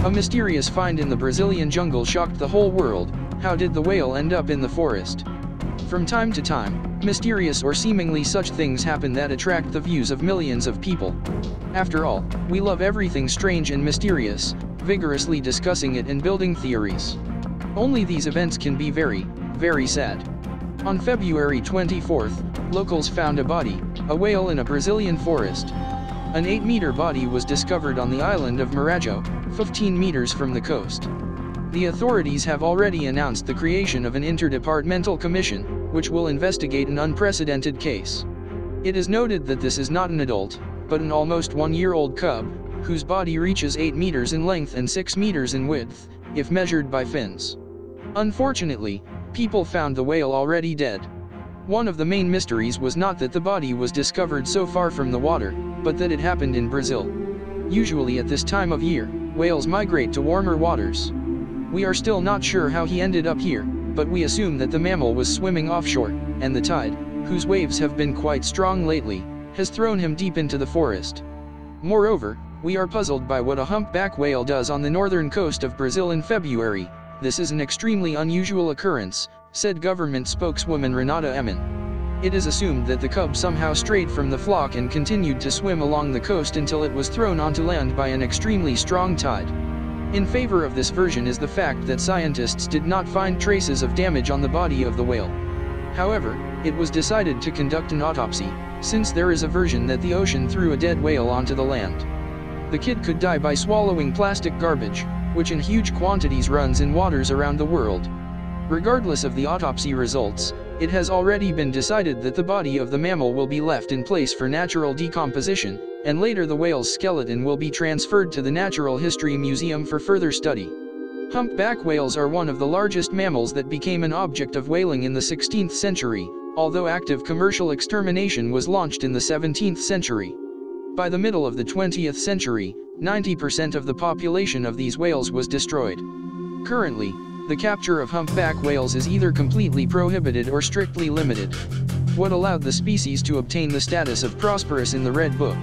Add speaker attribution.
Speaker 1: A mysterious find in the Brazilian jungle shocked the whole world. How did the whale end up in the forest? From time to time, mysterious or seemingly such things happen that attract the views of millions of people. After all, we love everything strange and mysterious, vigorously discussing it and building theories. Only these events can be very, very sad. On February 24th, locals found a whale in a Brazilian forest. An 8-meter body was discovered on the island of Marajo, 15 meters from the coast. The authorities have already announced the creation of an interdepartmental commission, which will investigate an unprecedented case. It is noted that this is not an adult, but an almost 1-year-old cub, whose body reaches 8 meters in length and 6 meters in width, if measured by fins. Unfortunately, people found the whale already dead. One of the main mysteries was not that the body was discovered so far from the water, but that it happened in Brazil. Usually at this time of year, whales migrate to warmer waters. We are still not sure how he ended up here, but we assume that the mammal was swimming offshore, and the tide, whose waves have been quite strong lately, has thrown him deep into the forest. Moreover, we are puzzled by what a humpback whale does on the northern coast of Brazil in February. This is an extremely unusual occurrence, said government spokeswoman Renata Eman. It is assumed that the cub somehow strayed from the flock and continued to swim along the coast until it was thrown onto land by an extremely strong tide. In favor of this version is the fact that scientists did not find traces of damage on the body of the whale. However, it was decided to conduct an autopsy, since there is a version that the ocean threw a dead whale onto the land. The kid could die by swallowing plastic garbage, which in huge quantities runs in waters around the world. Regardless of the autopsy results, it has already been decided that the body of the mammal will be left in place for natural decomposition, and later the whale's skeleton will be transferred to the Natural History Museum for further study. Humpback whales are one of the largest mammals that became an object of whaling in the 16th century, although active commercial extermination was launched in the 17th century. By the middle of the 20th century, 90% of the population of these whales was destroyed. Currently, the capture of humpback whales is either completely prohibited or strictly limited. What allowed the species to obtain the status of prosperous in the Red Book?